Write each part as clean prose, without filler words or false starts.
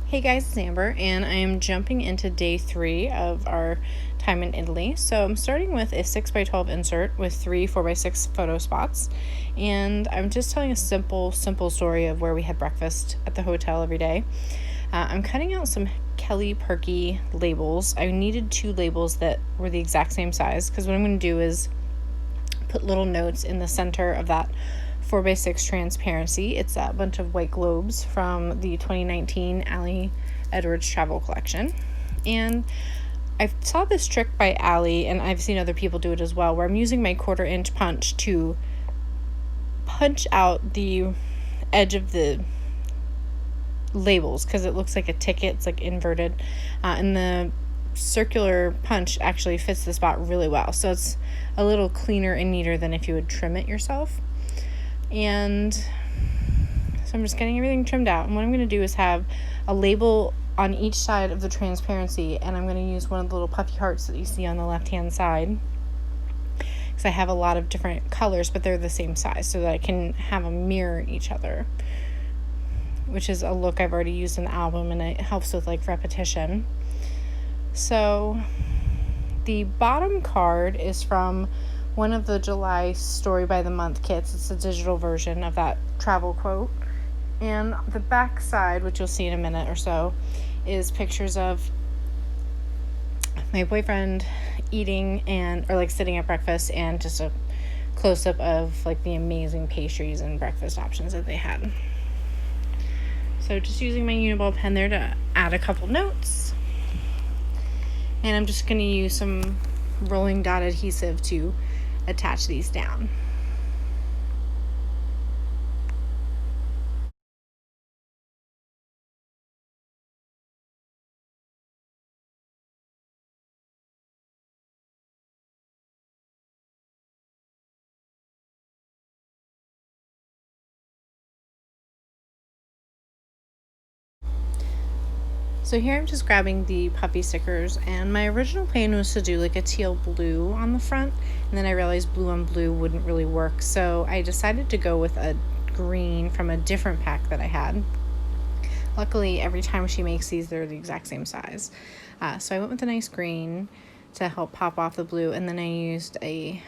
Hey guys, it's Amber, and I am jumping into day 3 of our time in Italy. So I'm starting with a 6x12 insert with 3 4x6 photo spots, and I'm just telling a simple story of where we had breakfast at the hotel every day. I'm cutting out some Kelly Perky labels. I needed 2 labels that were the exact same size, because what I'm going to do is put little notes in the center of that 4x6 transparency. It's a bunch of white globes from the 2019 Allie Edwards travel collection. And I saw this trick by Allie, and I've seen other people do it as well, where I'm using my 1/4-inch punch to punch out the edge of the labels, because it looks like a ticket. It's like inverted, and the circular punch actually fits the spot really well, so it's a little cleaner and neater than if you would trim it yourself. And so I'm just getting everything trimmed out, and what I'm going to do is have a label on each side of the transparency, and I'm going to use one of the little puffy hearts that you see on the left hand side, because I have a lot of different colors but they're the same size, so that I can have them mirror each other, which is a look I've already used in the album, and it helps with like repetition. So the bottom card is from one of the July Story by the Month kits. It's a digital version of that travel quote. And the back side, which you'll see in a minute or so, is pictures of my boyfriend eating or like sitting at breakfast, and just a close-up of like the amazing pastries and breakfast options that they had. So just using my Uniball pen there to add a couple notes. And I'm just going to use some rolling dot adhesive to attach these down. So here I'm just grabbing the puppy stickers, and my original plan was to do like a teal blue on the front, and then I realized blue on blue wouldn't really work, so I decided to go with a green from a different pack that I had. Luckily, every time she makes these, they're the exact same size. So I went with a nice green to help pop off the blue, and then I used a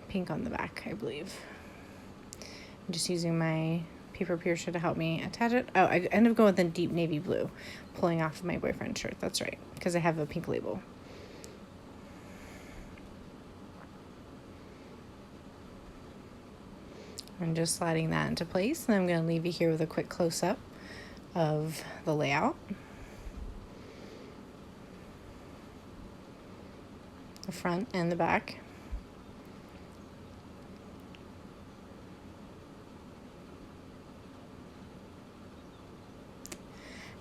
pink on the back, I believe. I'm just using my paper piercer to help me attach it. Oh, I ended up going with a deep navy blue, pulling off of my boyfriend's shirt. That's right, because I have a pink label. I'm just sliding that into place, and I'm going to leave you here with a quick close-up of the layout. The front and the back.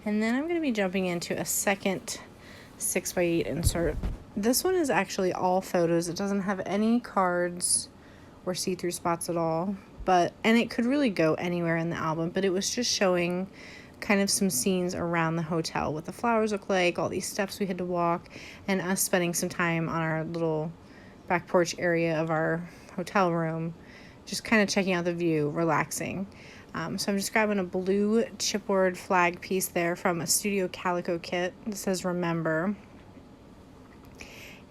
And then I'm going to be jumping into a second 6x8 insert. This one is actually all photos. It doesn't have any cards or see-through spots at all. And it could really go anywhere in the album, but it was just showing kind of some scenes around the hotel, what the flowers look like, all these steps we had to walk, and us spending some time on our little back porch area of our hotel room, just kind of checking out the view, relaxing. So I'm just grabbing a blue chipboard flag piece there from a Studio Calico kit that says Remember.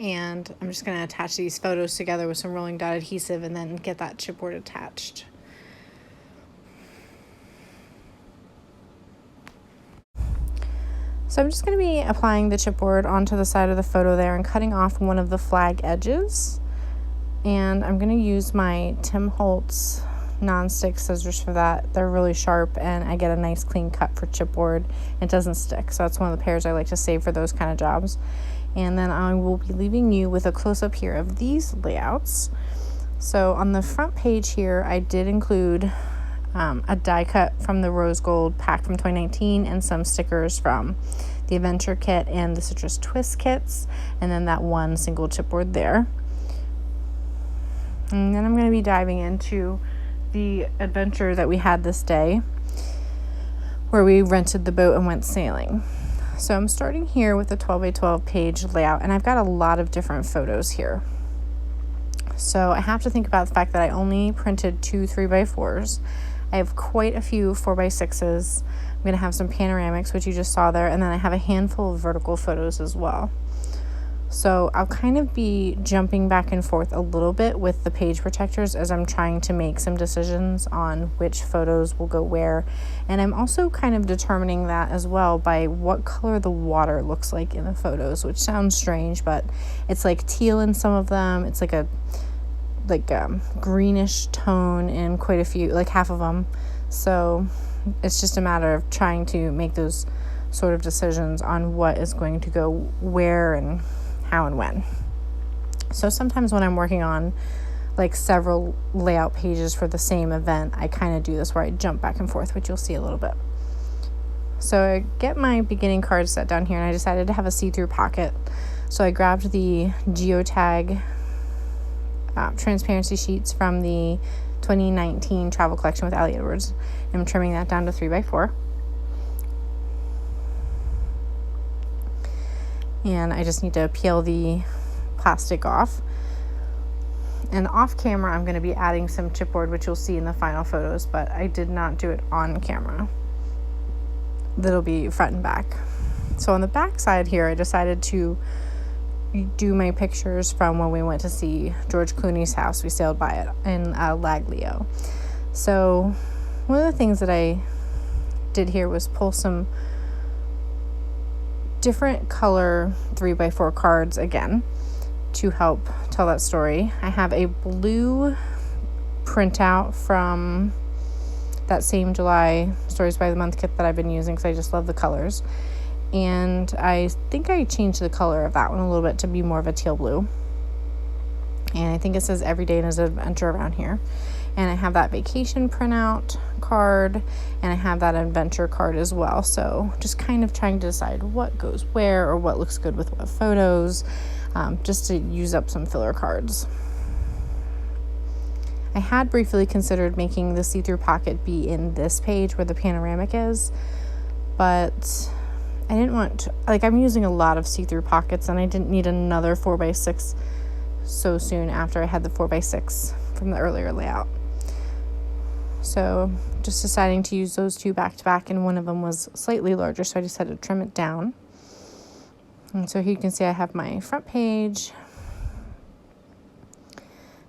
And I'm just going to attach these photos together with some rolling dot adhesive, and then get that chipboard attached. So I'm just going to be applying the chipboard onto the side of the photo there and cutting off one of the flag edges. And I'm going to use my Tim Holtz non-stick scissors for that. They're really sharp, and I get a nice clean cut for chipboard. It doesn't stick, so that's one of the pairs I like to save for those kind of jobs. And then I will be leaving you with a close-up here of these layouts. So on the front page here, I did include a die cut from the Rose Gold pack from 2019, and some stickers from the Adventure kit and the Citrus Twist kits, and then that one single chipboard there. And then I'm going to be diving into the adventure that we had this day, where we rented the boat and went sailing. So I'm starting here with a 12x12 page layout, and I've got a lot of different photos here. So I have to think about the fact that I only printed 2 3x4s. I have quite a few 4x6s, I'm going to have some panoramics, which you just saw there, and then I have a handful of vertical photos as well. So I'll kind of be jumping back and forth a little bit with the page protectors as I'm trying to make some decisions on which photos will go where. And I'm also kind of determining that as well by what color the water looks like in the photos, which sounds strange, but it's like teal in some of them. It's like a greenish tone in quite a few, like half of them. So it's just a matter of trying to make those sort of decisions on what is going to go where and how and when. So sometimes when I'm working on like several layout pages for the same event, I kind of do this where I jump back and forth, which you'll see a little bit. So I get my beginning card set down here, and I decided to have a see-through pocket. So I grabbed the geotag transparency sheets from the 2019 travel collection with Ali Edwards. I'm trimming that down to 3x4. And I just need to peel the plastic off. And off camera, I'm going to be adding some chipboard, which you'll see in the final photos, but I did not do it on camera. That'll be front and back. So on the back side here, I decided to do my pictures from when we went to see George Clooney's house. We sailed by it in Laglio. So one of the things that I did here was pull some different color 3x4 cards again to help tell that story. I have a blue printout from that same July Stories by the Month kit that I've been using because I just love the colors. And I think I changed the color of that one a little bit to be more of a teal blue. And I think it says Every Day in His Adventure around here. And I have that vacation printout card, and I have that adventure card as well. So just kind of trying to decide what goes where or what looks good with what photos, just to use up some filler cards. I had briefly considered making the see-through pocket be in this page where the panoramic is, but I didn't want to, I'm using a lot of see-through pockets, and I didn't need another 4x6 so soon after I had the 4x6 from the earlier layout. So just deciding to use those two back to back, and one of them was slightly larger, so I decided to trim it down. And so here you can see I have my front page,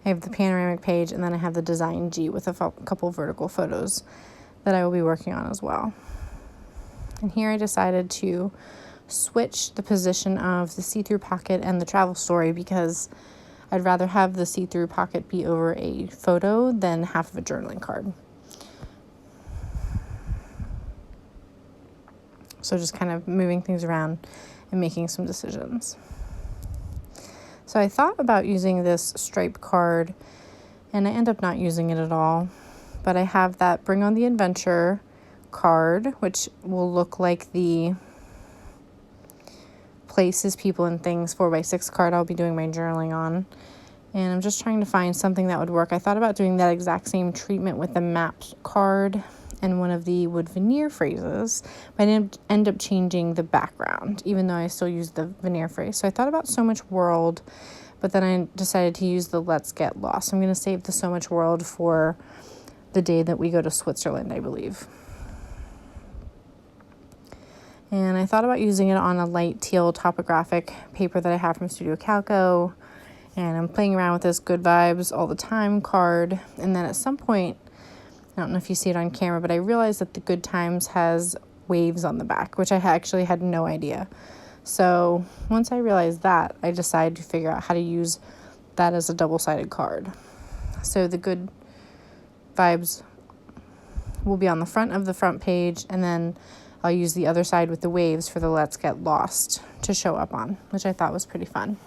I have the panoramic page, and then I have the design G with a couple vertical photos that I will be working on as well. And here I decided to switch the position of the see-through pocket and the travel story because I'd rather have the see-through pocket be over a photo than half of a journaling card. So just kind of moving things around and making some decisions. So I thought about using this stripe card, and I end up not using it at all. But I have that Bring on the Adventure card, which will look like the Places, People, and Things 4x6 card I'll be doing my journaling on. And I'm just trying to find something that would work. I thought about doing that exact same treatment with the mapped card and one of the wood veneer phrases, but I didn't end up changing the background, even though I still use the veneer phrase. So I thought about So Much World, but then I decided to use the Let's Get Lost. I'm going to save the So Much World for the day that we go to Switzerland, I believe. And I thought about using it on a light teal topographic paper that I have from Studio Calco. And I'm playing around with this Good Vibes All the Time card. And then at some point, I don't know if you see it on camera, but I realized that the Good Times has waves on the back, which I actually had no idea. So once I realized that, I decided to figure out how to use that as a double-sided card. So the Good Vibes will be on the front of the front page, and then I'll use the other side with the waves for the Let's Get Lost to show up on, which I thought was pretty fun.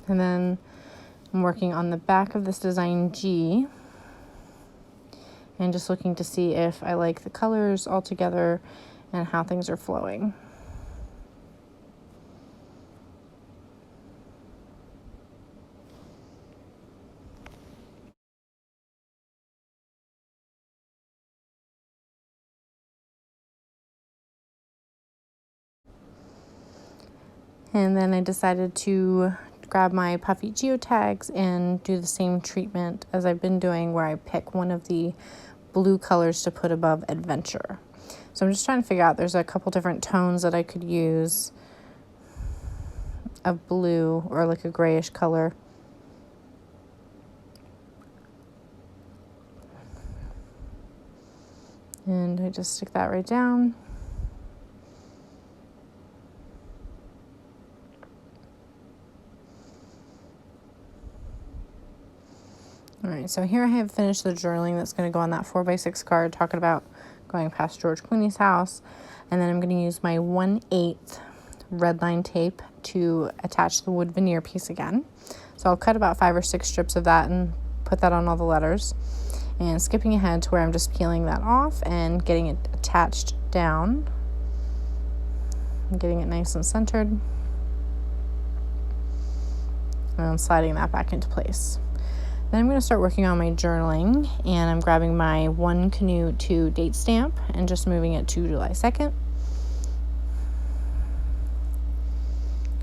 And then I'm working on the back of this design G and just looking to see if I like the colors all together and how things are flowing. And then I decided to grab my puffy geotags and do the same treatment as I've been doing, where I pick one of the blue colors to put above adventure. So I'm just trying to figure out, there's a couple different tones that I could use of blue or like a grayish color. And I just stick that right down. All right, so here I have finished the journaling that's going to go on that 4x6 card, talking about going past George Clooney's house. And then I'm going to use my 1/8 red line tape to attach the wood veneer piece again. So I'll cut about 5 or 6 strips of that and put that on all the letters. And skipping ahead to where I'm just peeling that off and getting it attached down. And getting it nice and centered. And sliding that back into place. Then I'm going to start working on my journaling, and I'm grabbing my One Canoe 2 date stamp and just moving it to July 2nd.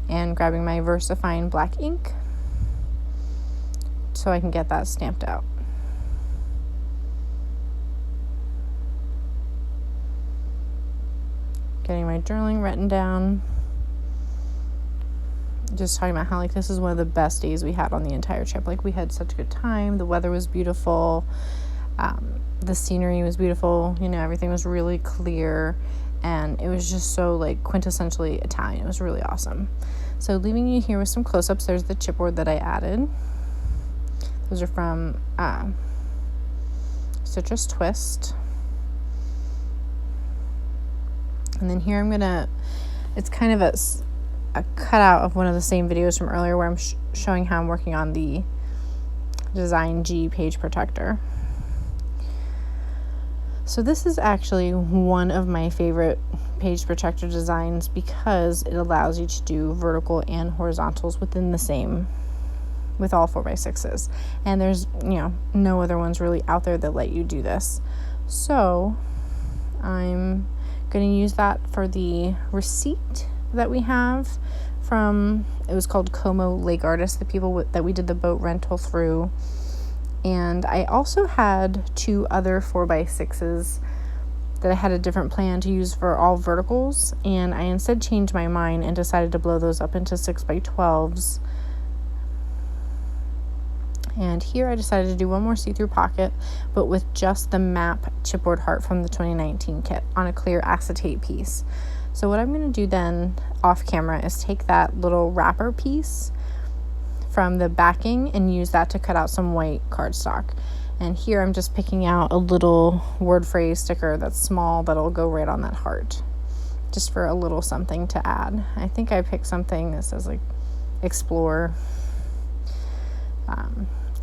And grabbing my VersaFine black ink so I can get that stamped out. Getting my journaling written down. Just talking about how like this is one of the best days we had on the entire trip. Like we had such a good time. The weather was beautiful. The scenery was beautiful. You know, everything was really clear, and it was just so like quintessentially Italian. It was really awesome. So leaving you here with some close-ups. There's the chipboard that I added. Those are from Citrus Twist. And then here I'm gonna, it's kind of a cutout of one of the same videos from earlier where I'm showing how I'm working on the Design G page protector. So this is actually one of my favorite page protector designs because it allows you to do vertical and horizontals within the same, with all 4x6s. And there's, you know, no other ones really out there that let you do this. So I'm going to use that for the receipt that we have from, it was called Como Lake Artists, the people that we did the boat rental through. And I also had 2 other 4x6s that I had a different plan to use for all verticals, and I instead changed my mind and decided to blow those up into 6x12s. And here I decided to do one more see-through pocket, but with just the map chipboard heart from the 2019 kit on a clear acetate piece. So what I'm going to do then off camera is take that little wrapper piece from the backing and use that to cut out some white cardstock. And here I'm just picking out a little word phrase sticker that's small that'll go right on that heart, just for a little something to add. I think I picked something that says like explore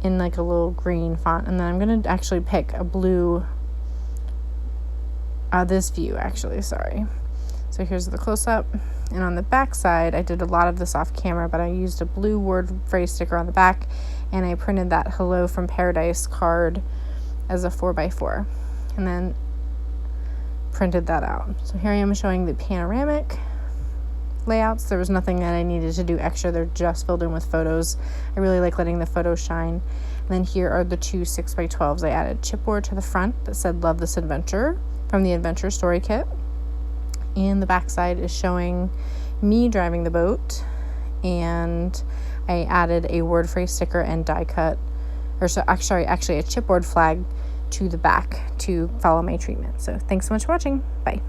in like a little green font, and then I'm going to actually pick a blue, this view actually, sorry. So here's the close-up, and on the back side, I did a lot of this off camera, but I used a blue word phrase sticker on the back, and I printed that Hello from Paradise card as a 4x4, and then printed that out. So here I am showing the panoramic layouts. There was nothing that I needed to do extra. They're just filled in with photos. I really like letting the photos shine. And then here are the 2 6x12s. I added chipboard to the front that said Love This Adventure from the Adventure Story Kit. And the back side is showing me driving the boat, and I added a word phrase sticker and die cut, or so actually a chipboard flag to the back to follow my treatment. So thanks so much for watching. Bye.